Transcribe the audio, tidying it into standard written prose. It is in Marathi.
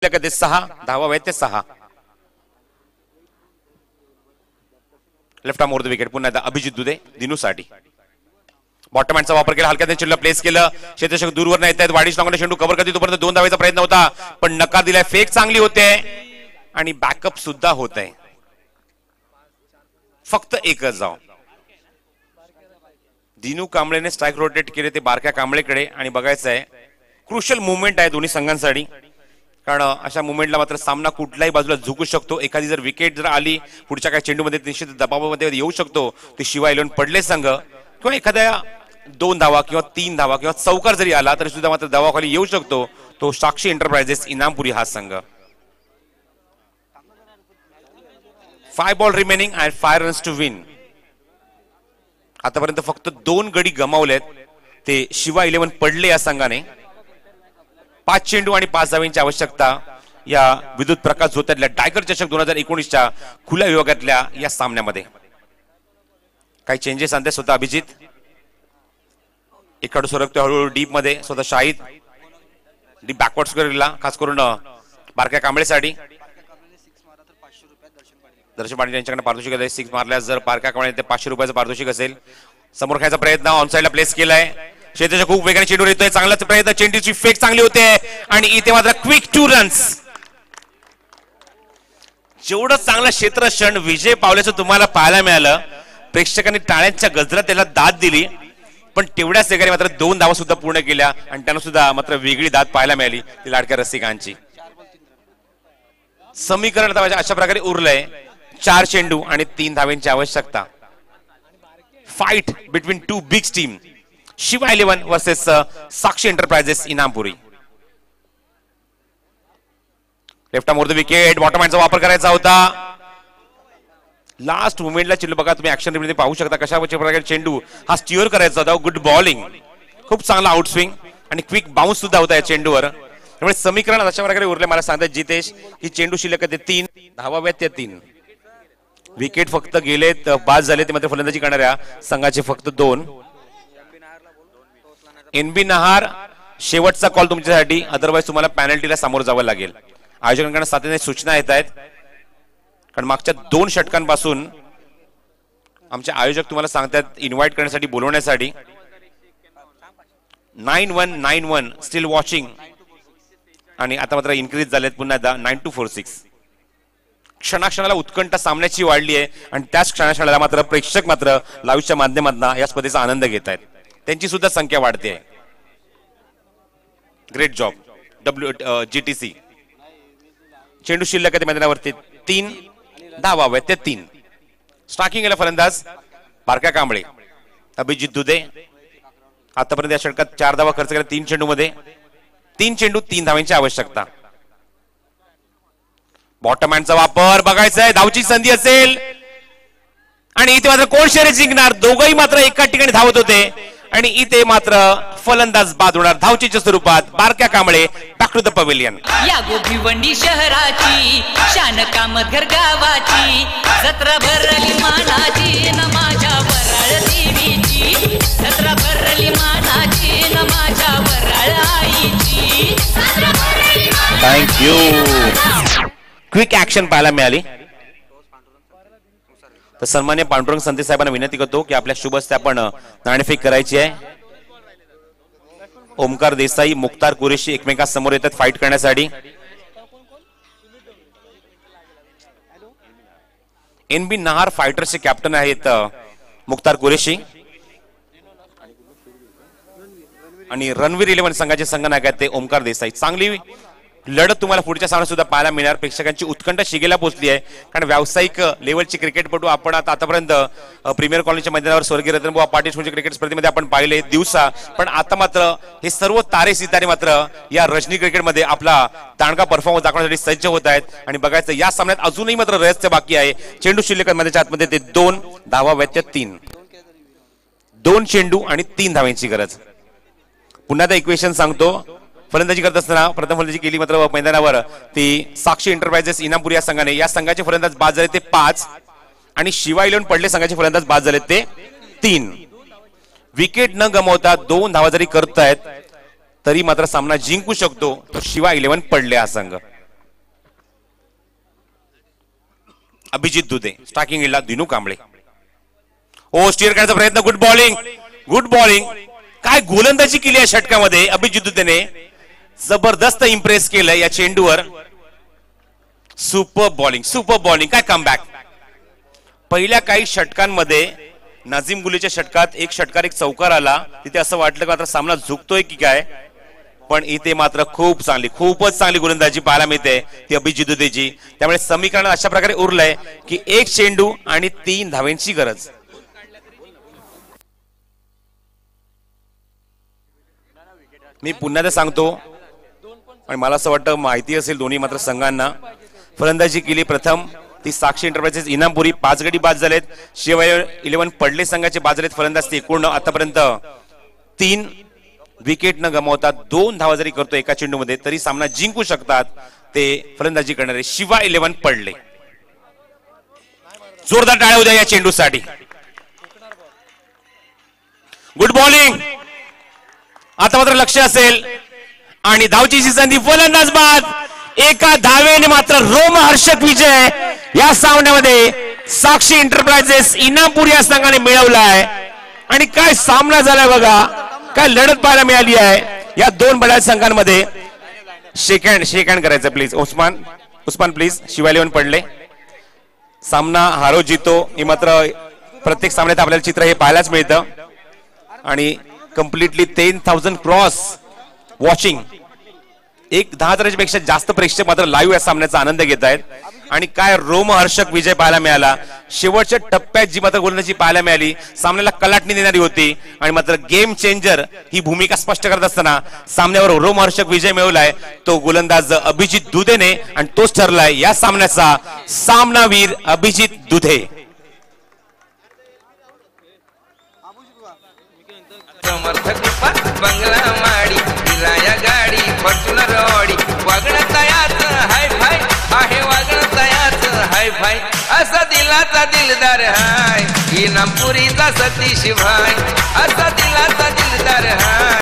कधी 6 धावा ते 6 left arm over the wicket. पुन्हा अभिजित दुधे दिनूसाठी बॉटम हँडचा वापर केला. हलक्या चेंडूला प्लेस केलं. क्षेत्ररक्षक दूरवर नाही येत. वाढीस लागून चेंडू कव्हर करते तोपर्यंत 2 धावेचा प्रयत्न होता पण नकार दिलाय. फेक चांगली होते आणि बॅकअप सुद्धा होत आहे. फक्त एकच धाव. दिनू कांबळेने स्ट्राईक रोटेट केले ते बारक्या कांबळेकडे आणि बघायचं आहे क्रुशियल मुवमेंट आहे दोन्ही संघांसाठी कारण अशा मुवमेंटला मात्र सामना कुठल्याही बाजूला झुकू शकतो. एखादी जर विकेट जर आली पुढच्या काही चेंडूमध्ये निश्चित दबावामध्ये येऊ शकतो. ते शिवाय 11 पडले संघ किंवा एखाद्या 2 धावा किंवा 3 धावा किंवा चौकार जरी आला तरी सुद्धा मात्र दबावाखाली येऊ शकतो तो साक्षी एंटरप्राइजेस इनामपुरी हा संघ. 5 ball remaining and 5 runs to win. आतापर्यंत फक्त 2 गडी गमावलेत ते शिवा 11 पडले या संघाने. 5 चेंडू आणि 5 धावांची आवश्यकता या विद्युत प्रकाश झोतातल्या टायगर चषक 2019च्या खुल्या विभागातल्या या सामन्यामध्ये. काही चेंजेस आणते स्वतः अभिजित. एकाडू सरकतो हळूहळू डीप मध्ये. स्वतः शाहिद डीप बॅकवर्ड स्क्वेअरला खास करून बारक्या कांबळेसाठी. दर्शन पाटील यांच्याकडे पारितोषिक आहे. 6 मारल्यास जर बारक्या कांबळे ते 500 रुपयाचं पारितोषिक असेल. समोर खायचा प्रयत्न ऑन साइडला प्लेस केलाय. क्षेत्राच्या खूप वेगाने चेंडू येतोय. चांगलाच प्रयत्न. चेंडूची फेक चांगली होते आणि इथे मात्र क्विक 2 रन्स. जेवढं चांगलं क्षेत्ररक्षण विजय पावल्याचं तुम्हाला पाहायला मिळालं. प्रेक्षकांनी टाळ्यांच्या गजरात त्याला दाद दिली पण तेवढ्याच वेगाने मात्र 2 धावा सुद्धा पूर्ण केल्या आणि त्यांना सुद्धा मात्र वेगळी दाद पाहायला मिळाली ती लाडक्या रसिकांची. समीकरण अशा प्रकारे उरलंय. 4 चेंडू आणि 3 धावांची आवश्यकता. Fight between 2 big team Shiva 11 versus Sakshi enterprises Inampuri. Left arm over the wicket. Bottom हँडचा वापर करायचा होता. लास्ट मुवमेंटला चेंडू बघा तुम्ही ऍक्शन रिप्ले पाहू शकता कशा प्रकारे चेंडू हा स्टिअर करायचा होता. Good bowling. खूप चांगला आउटस्विंग आणि क्विक बाउन्स सुद्धा होता या चेंडूवर. त्यामुळे समीकरण अशा प्रकारे उरले. मला सांगतात जितेश की चेंडू शिल्लक ते 3 धावा ते 3 विकेट फक्त गेलेत बाद झाले ते मात्र फलंदाजी करणाऱ्या संघाचे फक्त 2. एनबी नहार शेवटचा कॉल तुमच्यासाठी. अदरवाईज तुम्हाला पॅनल्टीला सामोरं जावं लागेल. आयोजकांकडून सातत्याने सूचना येत आहेत कारण मागच्या 2 षटकांपासून आमचे आयोजक तुम्हाला सांगतात इन्व्हाइट करण्यासाठी बोलवण्यासाठी. 9-1 स्टील वॉचिंग आणि आता मात्र इन्क्रीज झालेत पुन्हा 9-46. क्षणाक्षणाला उत्कंठा सामन्याची वाढली आहे आणि त्याच क्षणाक्षणाला मात्र प्रेक्षक मात्र लाईव्हच्या माध्यमातून या स्पर्धेचा आनंद घेत आहेत. त्यांची सुद्धा संख्या वाढते आहे. Great job GTC. चेंडू शिल्लक आहे मैदानावरती 3 धावा ते 3. स्ट्रायकिंग केला फलंदाज बारक्या कांबळे अभिजित दुधे. आतापर्यंत या षटकात 4 धावा खर्च केला 3 चेंडू मध्ये. 3 चेंडू 3 धावांची आवश्यकता. बॉटम हँडचा वापर बघायचा आहे. धावची संधी असेल आणि इथे मात्र कोण शर्यत जिंकणार. दोघंही मात्र एका ठिकाणी धावत होते आणि इथे मात्र फलंदाज बाद होणार धावचीच्या स्वरूपात. Barkya Kamble back to the pavilion. या गोभिवंडी शहराची शान कामतघर गावाची जत्रा भरली मानाची न माझ्या वराळ देवीची. जत्रा भरली मानाची न माझ्या वराळ आईची. थँक्यू. क्विक ऍक्शन पाहायला मिळाली. तर सन्मान्य पांडुरंग संते साहेबांना विनंती करतो की आपल्या शुभ हस्ते आपण नाणेफेक करायची आहे. ओमकार देसाई मुख्तार कुरेशी एकमेकांसमोर येतात फाईट करण्यासाठी. एनबी नहार फायटर्सचे कॅप्टन आहेत मुख्तार कुरेशी आणि रणवीर 11 संघाचे संघनायक आहेत ते ओमकार देसाई. चांगली लढत तुम्हाला पुढच्या सामन्यात सुद्धा पाहायला मिळणार. प्रेक्षकांची उत्कंठा शिगेला पोहोचली आहे कारण व्यावसायिक लेवलची क्रिकेटपटू आपण आतापर्यंत प्रीमियर कॉलेजच्या मैदानावर स्वर्गीय रतनबुवा पाटील स्मृती क्रिकेट स्पर्धेमध्ये आपण पाहिले दिवसा. पण आता मात्र हे सर्व तारे सितारे मात्र या रजनी क्रिकेटमध्ये आपला दांडगा परफॉर्मन्स दाखवण्यासाठी सज्ज होत आहेत. आणि बघायचं या सामन्यात अजूनही मात्र रहस्य बाकी आहे. चेंडू शिल्लक मध्ये आतमध्ये ते 2 धावा ते 3. 2 चेंडू आणि 3 धावांची गरज. पुन्हा एकदा इक्वेशन सांगतो. फलंदाजी करत असताना प्रथम फलंदाजी केली मात्र मैदानावर ती साक्षी एंटरप्राइजेस इनामपुरी या संघाने. या संघाचे फलंदाज बाद झाले ते 5 आणि शिवा 11 पडले संघाचे फलंदाज बाद झाले ते 3. विकेट न गमावता 2 धावा जरी करतायत तरी मात्र सामना जिंकू शकतो तो शिवा 11 पडले हा संघ. अभिजित दुधे. स्ट्रायकिंग एंडला दिनू कांबळे. ओ स्टीअर करण्याचा प्रयत्न. Good bowling, good bowling. काय गोलंदाजी केली या षटकामध्ये अभिजित दुधेने. जबरदस्त इम्प्रेस केलं या चेंडूवर. Super bowling, super bowling. काय कमबॅक. पहिल्या काही षटकांमध्ये नाझीम गुलेच्या षटकात एक षटकार एक चौकार आला, तिथे असं वाटलं की मात्र सामना झुकतोय की काय, पण इथे मात्र खूप चांगली, खूपच चांगली गोलंदाजी पाहायला मिळते ती अभिजित दुधेची. त्यामुळे समीकरण अशा प्रकारे उरलंय की एक चेंडू आणि 3 धावांची गरज. मी पुन्हा ते सांगतो आणि मला असं वाटतं माहिती असेल दोन्ही मात्र संघांना. फलंदाजी केली प्रथम ती साक्षी एंटरप्राइजेस इनामपुरी. 5 गडी बाद झालेत. शिवाय 11 पडले संघाचे बाद झालेत. फलंदाज ते एकूण आतापर्यंत 3 विकेट न गमावता 2 धावा जरी करतो एका चेंडूमध्ये तरी सामना जिंकू शकतात ते फलंदाजी करणारे शिवा 11 पडले. जोरदार टाळ्या होत्या या चेंडूसाठी. Good bowling. आता मात्र लक्ष असेल आणि धावची संधी. फलंदाज बाद. एका धावेने मात्र रोमहर्षक विजय या सामन्यामध्ये साक्षी एंटरप्राइजेस इनामपूर या संघाने मिळवलाय. आणि काय सामना झालाय बघा, काय लढत पाहायला मिळाली आहे या दोन बड्या संघांमध्ये. शेक हँड करायचं प्लीज. उस्मान प्लीज. शिवा 11 पडले. सामना हारो जितो हे मात्र प्रत्येक सामन्यात आपल्याला चित्र हे पाहायलाच मिळतं. आणि कम्प्लिटली 10,000 क्रॉस वॉचिंग. 10,000 पेक्षा जास्त प्रेक्षक मात्र लाईव्ह या सामन्याचा आनंद घेत आहेत. आणि काय रोमहर्षक विजय पाहायला मिळाला. शेवटच्या टप्प्यात जी मात्र गोलंदाजी पाहायला मिळाली सामन्याला कलाटणी देणारी होती. आणि मात्र गेम चेंजर ही भूमिका स्पष्ट करत असताना सामन्यावर रोमहर्षक विजय मिळवलाय तो गोलंदाज अभिजित दुधेने. आणि तोच ठरलाय या सामन्याचा सामनावीर अभिजित दुधे. बंगला माडी फिराया गाडी फॉर्च्युनर ऑडी वागणं तयाच हाय फाय आहे. वागणं तयाच हाय फाय असा दिलाचा दिलदार हाय. इनामपुरीचा सतीश भाई असा दिलाचा दिलदार हाय.